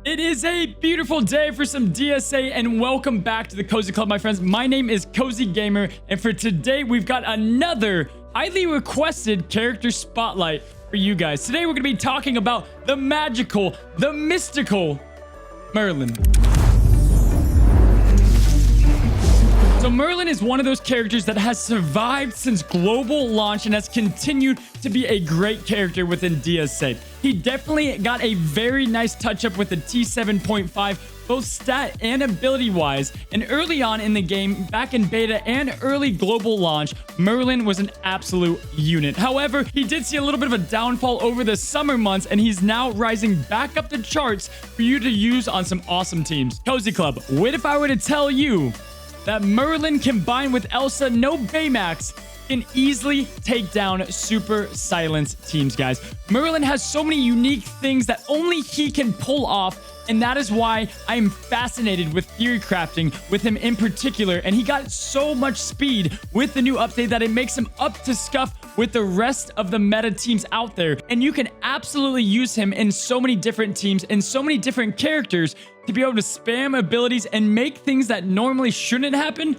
It is a beautiful day for some DSA, and welcome back to the Cozy Club, my friends. My name is Cozy Gamer, and for today, we've got another highly requested character spotlight for you guys. Today, we're going to be talking about the magical, the mystical Merlin. So Merlin is one of those characters that has survived since global launch and has continued to be a great character within DSA. He definitely got a very nice touch-up with the T7.5, both stat and ability-wise. And early on in the game, back in beta and early global launch, Merlin was an absolute unit. However, he did see a little bit of a downfall over the summer months, and he's now rising back up the charts for you to use on some awesome teams. Cozy Club, what if I were to tell you that Merlin combined with Elsa, no Baymax, can easily take down super silence teams, guys? Merlin has so many unique things that only he can pull off, and that is why I am fascinated with theory crafting with him in particular. And he got so much speed with the new update that it makes him up to scuff with the rest of the meta teams out there. And you can absolutely use him in so many different teams and so many different characters to be able to spam abilities and make things that normally shouldn't happen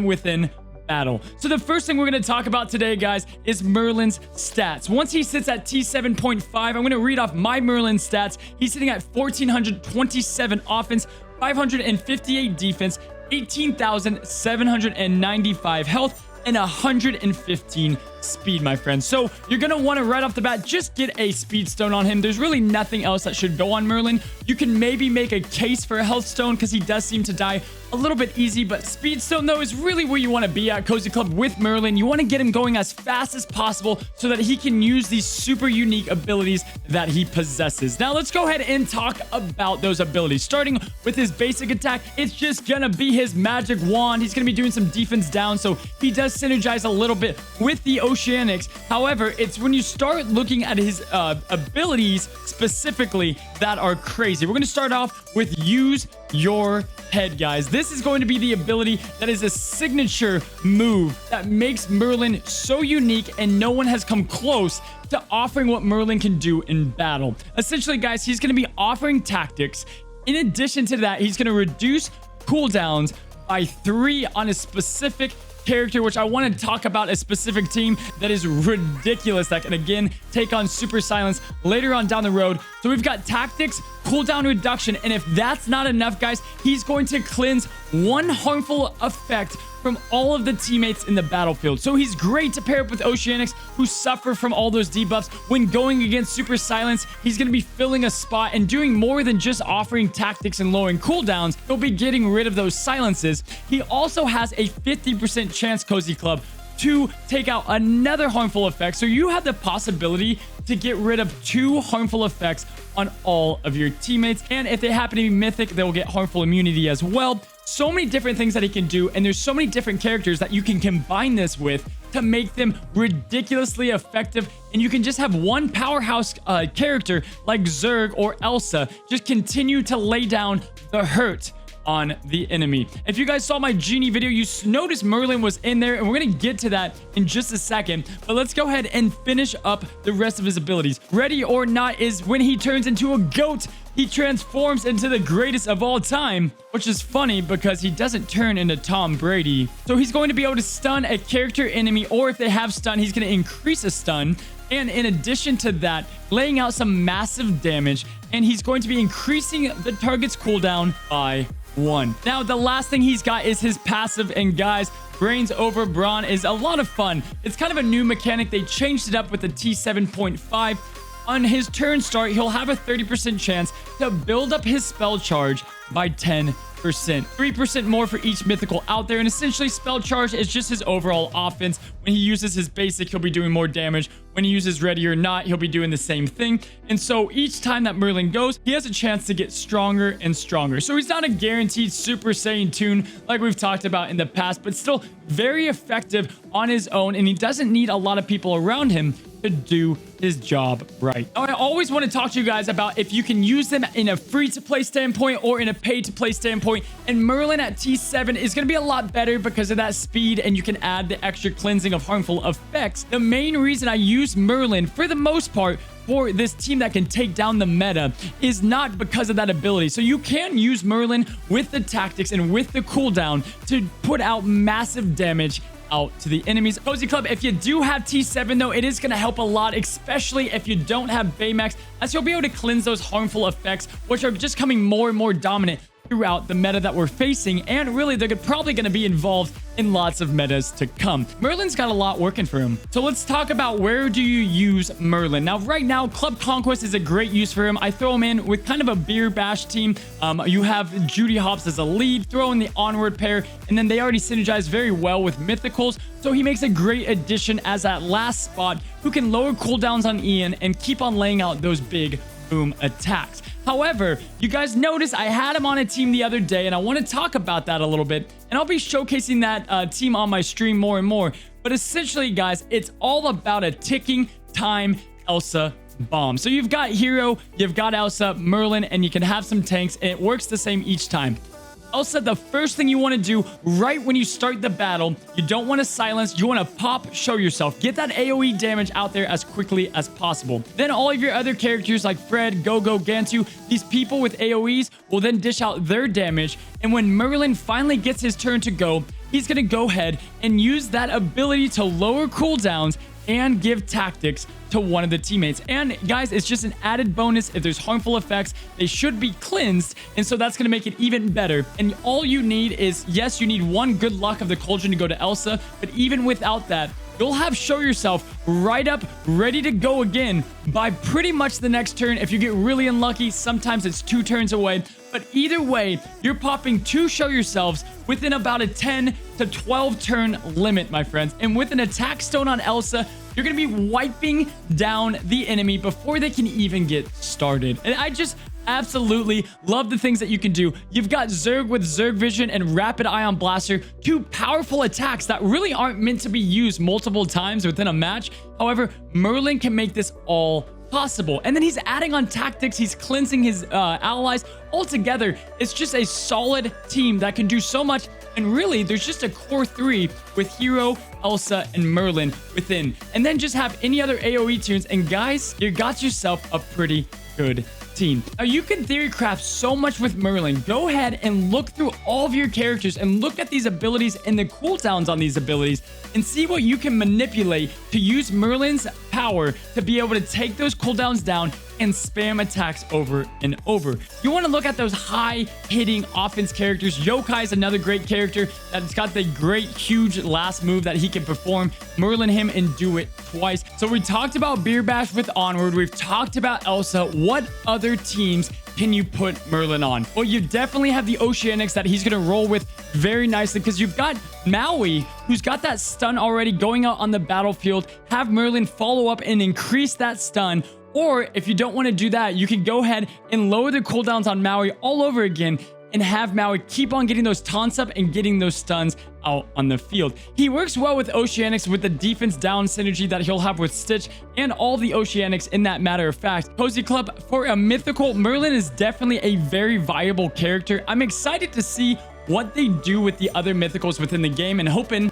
within battle. So the first thing we're going to talk about today, guys, is Merlin's stats. Once he sits at T7.5, I'm going to read off my Merlin stats. He's sitting at 1,427 offense, 558 defense, 18,795 health, and 115 speed, my friends. So you're going to want to right off the bat just get a speed stone on him. There's really nothing else that should go on Merlin. You can maybe make a case for a health stone because he does seem to die a little bit easy, but speed stone though is really where you want to be at, Cozy Club, with Merlin. You want to get him going as fast as possible so that he can use these super unique abilities that he possesses. Now let's go ahead and talk about those abilities. Starting with his basic attack, it's just gonna be his magic wand. He's gonna be doing some defense down, so he does synergize a little bit with the Oceanics. However, it's when you start looking at his abilities specifically that are crazy. We're gonna start off with use your head, guys. This is going to be the ability that is a signature move that makes Merlin so unique, and no one has come close to offering what Merlin can do in battle. Essentially, guys, he's going to be offering tactics. In addition to that, he's going to reduce cooldowns by 3 on a specific character, which I want to talk about a specific team that is ridiculous that can again take on super silence later on down the road. So we've got tactics, cooldown reduction, and if that's not enough, guys, he's going to cleanse 1 harmful effect from all of the teammates in the battlefield. So he's great to pair up with Oceanics, who suffer from all those debuffs. When going against super silence, he's going to be filling a spot and doing more than just offering tactics and lowering cooldowns. He'll be getting rid of those silences. He also has a 50% chance, Cozy Club, to take out another harmful effect. So you have the possibility to get rid of 2 harmful effects on all of your teammates. And if they happen to be mythic, they will get harmful immunity as well. So many different things that he can do, and there's so many different characters that you can combine this with to make them ridiculously effective. And you can just have one powerhouse character like Zerg or Elsa just continue to lay down the hurt on the enemy. If you guys saw my genie video, you noticed Merlin was in there, and we're gonna get to that in just a second. But let's go ahead and finish up the rest of his abilities. Ready or Not is when he turns into a goat, he transforms into the greatest of all time, which is funny because he doesn't turn into Tom Brady. So he's going to be able to stun a character enemy, or if they have stun, he's going to increase a stun. And in addition to that, laying out some massive damage, and he's going to be increasing the target's cooldown by 1. Now, the last thing he's got is his passive, and guys, Brains over Brawn is a lot of fun. It's kind of a new mechanic. They changed it up with the T7.5. On his turn start, he'll have a 30% chance to build up his spell charge by 10%. 3% more for each mythical out there, and essentially spell charge is just his overall offense. When he uses his basic, he'll be doing more damage. When he uses Ready or Not, he'll be doing the same thing. And so each time that Merlin goes, he has a chance to get stronger and stronger. So he's not a guaranteed Super Saiyan toon like we've talked about in the past, but still very effective on his own, and he doesn't need a lot of people around him to do his job right. Now, I always want to talk to you guys about if you can use them in a free-to-play standpoint or in a pay-to-play standpoint. And Merlin at T7 is going to be a lot better because of that speed, and you can add the extra cleansing of harmful effects. The main reason I use Merlin, for the most part, for this team that can take down the meta is not because of that ability. So you can use Merlin with the tactics and with the cooldown to put out massive damage out to the enemies. Cozy Club, if you do have T7 though, it is going to help a lot, especially if you don't have Baymax, as you'll be able to cleanse those harmful effects, which are just coming more and more dominant throughout the meta that we're facing, and really they're probably going to be involved in lots of metas to come. Merlin's got a lot working for him. So let's talk about where do you use Merlin. Now, right now, Club Conquest is a great use for him. I throw him in with kind of a beer bash team. You have Judy Hopps as a lead, throw in the Onward pair, and then they already synergize very well with Mythicals. So he makes a great addition as that last spot who can lower cooldowns on Ian and keep on laying out those big boom attacks. However, you guys notice I had him on a team the other day, and I want to talk about that a little bit, and I'll be showcasing that team on my stream more and more. But essentially, guys, it's all about a ticking time Elsa bomb. So you've got Hero, you've got Elsa, Merlin, and you can have some tanks, and it works the same each time. Elsa, the first thing you want to do right when you start the battle, you don't want to silence, you want to pop, show yourself. Get that AoE damage out there as quickly as possible. Then all of your other characters like Fred, Gogo, Gantu, these people with AoEs will then dish out their damage. And when Merlin finally gets his turn to go, he's going to go ahead and use that ability to lower cooldowns and give tactics to one of the teammates. And guys, it's just an added bonus. If there's harmful effects, they should be cleansed, and so that's going to make it even better. And all you need is, yes, you need one good luck of the cauldron to go to Elsa, but even without that, you'll have show yourself right up, ready to go again by pretty much the next turn. If you get really unlucky, sometimes it's 2 turns away. But either way, you're popping 2 show yourselves within about a 10 to 12 turn limit, my friends. And with an attack stone on Elsa, you're going to be wiping down the enemy before they can even get started. And I just absolutely love the things that you can do. You've got Zerg with Zerg Vision and Rapid Ion Blaster, 2 powerful attacks that really aren't meant to be used multiple times within a match. However, Merlin can make this all possible. And then he's adding on tactics, he's cleansing his allies. Altogether, it's just a solid team that can do so much. And really, there's just a core 3 with Hero, Elsa, and Merlin within. And then just have any other AoE tunes. And guys, you got yourself a pretty good team. Now, you can theory craft so much with Merlin. Go ahead and look through all of your characters and look at these abilities and the cooldowns on these abilities and see what you can manipulate to use Merlin's power to be able to take those cooldowns down and spam attacks over and over. You want to look at those high-hitting offense characters. Yokai is another great character that's got the great, huge last move that he can perform. Merlin him and do it twice. So we talked about Beer Bash with Onward. We've talked about Elsa. What other teams can you put Merlin on? Well, you definitely have the Oceanics that he's going to roll with very nicely, because you've got Maui, who's got that stun already going out on the battlefield. Have Merlin follow up and increase that stun. Or if you don't want to do that, you can go ahead and lower the cooldowns on Maui all over again and have Maui keep on getting those taunts up and getting those stuns out on the field. He works well with Oceanics with the defense down synergy that he'll have with Stitch and all the Oceanics in that matter of fact. Cozy Club, for a mythical, Merlin is definitely a very viable character. I'm excited to see what they do with the other mythicals within the game and hoping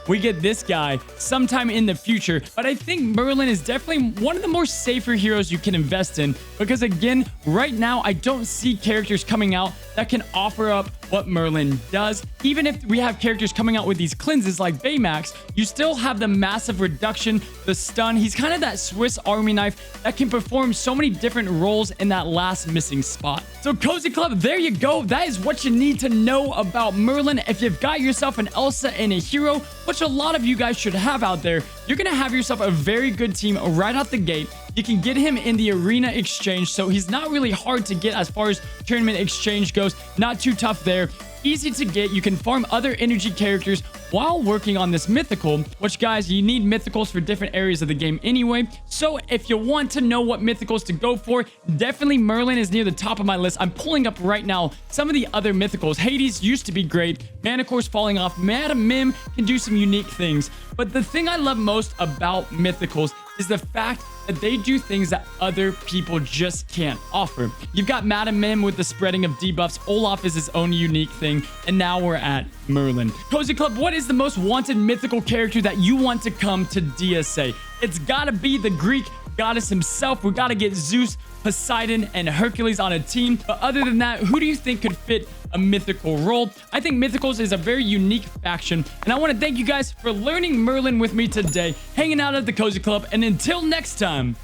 we get this guy sometime in the future. But I think Merlin is definitely one of the more safer heroes you can invest in, because again, right now, I don't see characters coming out that can offer up what Merlin does. Even if we have characters coming out with these cleanses like Baymax, you still have the massive reduction, the stun. He's kind of that Swiss Army knife that can perform so many different roles in that last missing spot. So Cozy Club, there you go. That is what you need to know about Merlin. If you've got yourself an Elsa and a hero, which a lot of you guys should have out there, you're going to have yourself a very good team right out the gate. You can get him in the arena exchange, so he's not really hard to get as far as tournament exchange goes. Not too tough there. Easy to get. You can farm other energy characters while working on this mythical, which, guys, you need mythicals for different areas of the game anyway. So if you want to know what mythicals to go for, definitely Merlin is near the top of my list. I'm pulling up right now some of the other mythicals. Hades used to be great. Manicore's falling off. Madam Mim can do some unique things. But the thing I love most about mythicals is the fact that they do things that other people just can't offer. You've got Madam Mim with the spreading of debuffs. Olaf is his own unique thing. And now we're at Merlin. Cozy Club, what is the most wanted mythical character that you want to come to DSA? It's gotta be the Greek goddess himself. We gotta get Zeus, Poseidon, and Hercules on a team. But other than that, who do you think could fit a mythical role? I think mythicals is a very unique faction, and I want to thank you guys for learning Merlin with me today, hanging out at the Cozy Club, and until next time,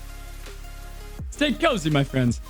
stay cozy, my friends.